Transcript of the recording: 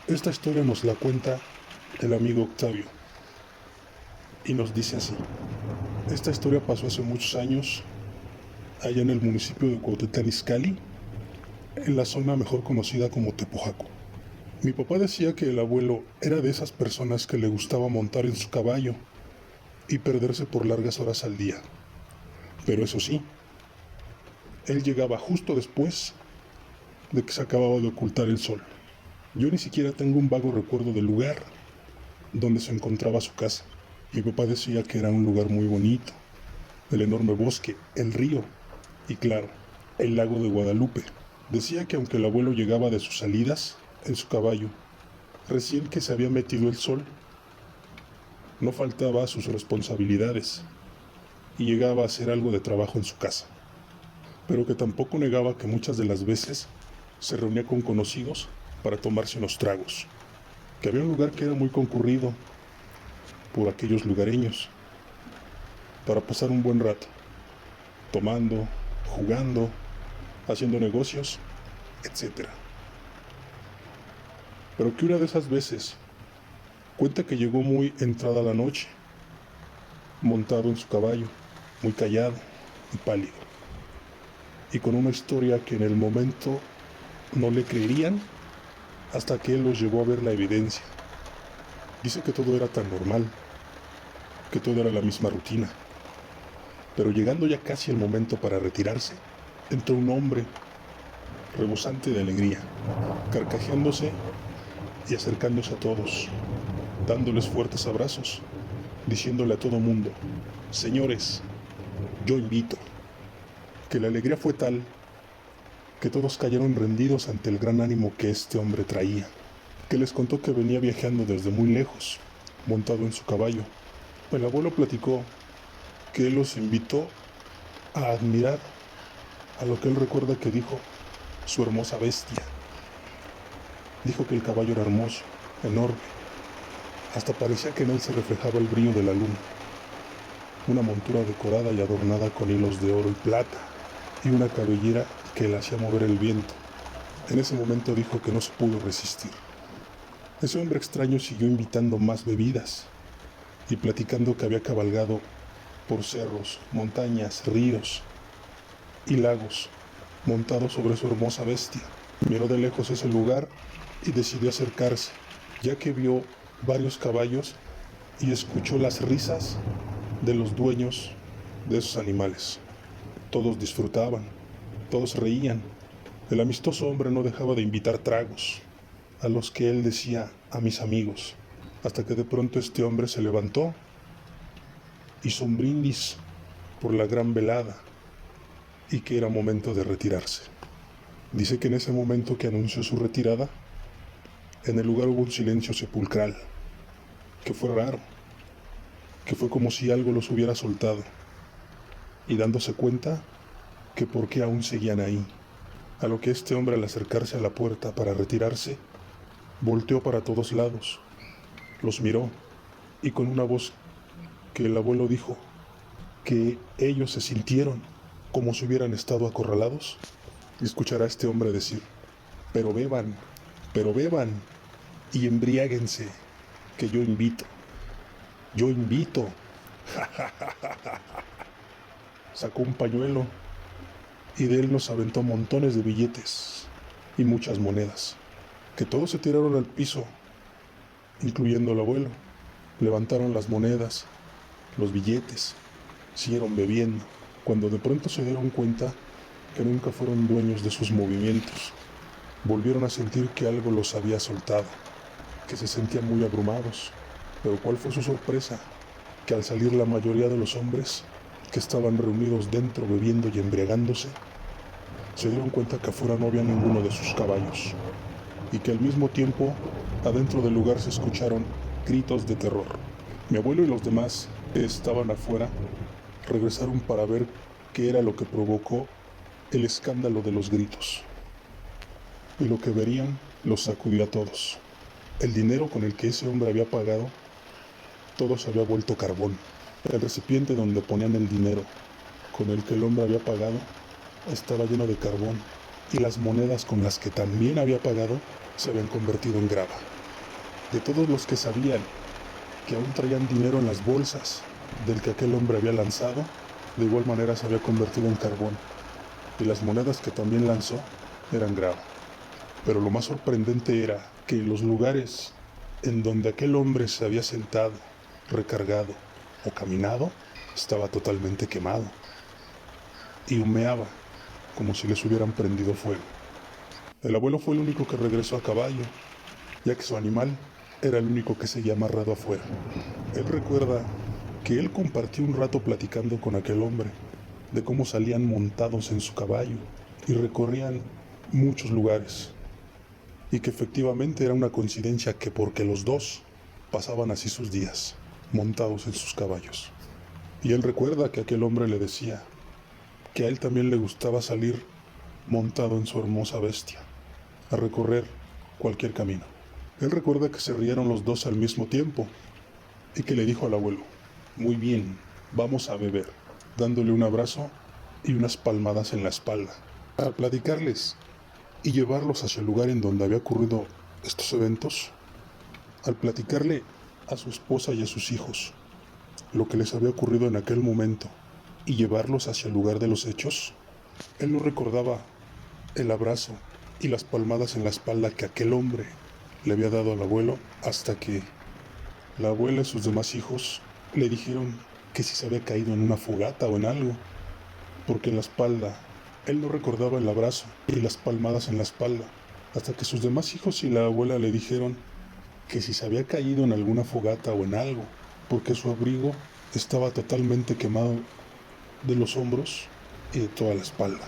Esta historia nos la cuenta el amigo Octavio y nos dice así. Esta historia pasó hace muchos años allá en el municipio de Cuautitlán Izcalli, en la zona mejor conocida como Tepojaco. Mi papá decía que el abuelo era de esas personas que le gustaba montar en su caballo y perderse por largas horas al día. Pero eso sí, él llegaba justo después de que se acababa de ocultar el sol. Yo ni siquiera tengo un vago recuerdo del lugar donde se encontraba su casa. Mi papá decía que era un lugar muy bonito, el enorme bosque, el río y claro, el lago de Guadalupe. Decía que aunque el abuelo llegaba de sus salidas en su caballo, recién que se había metido el sol, no faltaba a sus responsabilidades y llegaba a hacer algo de trabajo en su casa. Pero que tampoco negaba que muchas de las veces se reunía con conocidos para tomarse unos tragos. Que había un lugar que era muy concurrido por aquellos lugareños para pasar un buen rato, tomando, jugando, haciendo negocios, etcétera. Pero que una de esas veces cuenta que llegó muy entrada la noche, montado en su caballo, muy callado y pálido, y con una historia que en el momento no le creerían hasta que él los llevó a ver la evidencia. Dice que todo era tan normal, que todo era la misma rutina, pero llegando ya casi el momento para retirarse, entró un hombre rebosante de alegría, carcajeándose y acercándose a todos, dándoles fuertes abrazos, diciéndole a todo mundo: señores, yo invito. Que la alegría fue tal que todos cayeron rendidos ante el gran ánimo que este hombre traía, que les contó que venía viajando desde muy lejos, montado en su caballo. El abuelo platicó que él los invitó a admirar a lo que él recuerda que dijo su hermosa bestia. Dijo que el caballo era hermoso, enorme, hasta parecía que en él se reflejaba el brillo de la luna. Una montura decorada y adornada con hilos de oro y plata, y una cabellera que le hacía mover el viento. En ese momento dijo que no se pudo resistir. Ese hombre extraño siguió invitando más bebidas y platicando que había cabalgado por cerros, montañas, ríos y lagos, montado sobre su hermosa bestia. Miró de lejos ese lugar y decidió acercarse, ya que vio varios caballos y escuchó las risas de los dueños de esos animales. Todos disfrutaban, todos reían. El amistoso hombre no dejaba de invitar tragos, a los que él decía a mis amigos, hasta que de pronto este hombre se levantó, hizo un brindis por la gran velada y que era momento de retirarse. Dice que en ese momento que anunció su retirada, en el lugar hubo un silencio sepulcral, que fue raro, que fue como si algo los hubiera soltado, y dándose cuenta que por qué aún seguían ahí. A lo que este hombre, al acercarse a la puerta para retirarse, volteó para todos lados, los miró y con una voz que el abuelo dijo que ellos se sintieron como si hubieran estado acorralados, y escuchar a este hombre decir: pero beban y embriáguense, que yo invito. Sacó un pañuelo y de él nos aventó montones de billetes y muchas monedas, que todos se tiraron al piso, incluyendo el abuelo. Levantaron las monedas, los billetes, siguieron bebiendo, cuando de pronto se dieron cuenta que nunca fueron dueños de sus movimientos. Volvieron a sentir que algo los había soltado, que se sentían muy abrumados. Pero ¿cuál fue su sorpresa? Que al salir la mayoría de los hombres que estaban reunidos dentro bebiendo y embriagándose, se dieron cuenta que afuera no había ninguno de sus caballos, y que al mismo tiempo adentro del lugar se escucharon gritos de terror. Mi abuelo y los demás que estaban afuera regresaron para ver qué era lo que provocó el escándalo de los gritos. Y lo que verían los sacudió a todos. El dinero con el que ese hombre había pagado, todo se había vuelto carbón. El recipiente donde ponían el dinero con el que el hombre había pagado estaba lleno de carbón y las monedas con las que también había pagado se habían convertido en grava. De todos los que sabían que aún traían dinero en las bolsas del que aquel hombre había lanzado, de igual manera se había convertido en carbón, y las monedas que también lanzó eran grava. Pero lo más sorprendente era que en los lugares en donde aquel hombre se había sentado, recargado o caminado, estaba totalmente quemado y humeaba como si les hubieran prendido fuego. El abuelo fue el único que regresó a caballo, ya que su animal era el único que seguía amarrado afuera. Él recuerda que él compartió un rato platicando con aquel hombre de cómo salían montados en su caballo y recorrían muchos lugares, y que efectivamente era una coincidencia que porque los dos pasaban así sus días, montados en sus caballos. Y él recuerda que aquel hombre le decía que a él también le gustaba salir montado en su hermosa bestia, a recorrer cualquier camino. Él recuerda que se rieron los dos al mismo tiempo y que le dijo al abuelo: muy bien, vamos a beber, dándole un abrazo y unas palmadas en la espalda. Para platicarles y llevarlos hacia el lugar en donde había ocurrido estos eventos, al platicarle a su esposa y a sus hijos lo que les había ocurrido en aquel momento y llevarlos hacia el lugar de los hechos, él no recordaba el abrazo y las palmadas en la espalda que aquel hombre le había dado al abuelo, hasta que la abuela y sus demás hijos le dijeron que si se había caído en una fogata o en algo, porque en la espalda él no recordaba el abrazo y las palmadas en la espalda, hasta que sus demás hijos y la abuela le dijeron que si se había caído en alguna fogata o en algo, porque su abrigo estaba totalmente quemado de los hombros y de toda la espalda.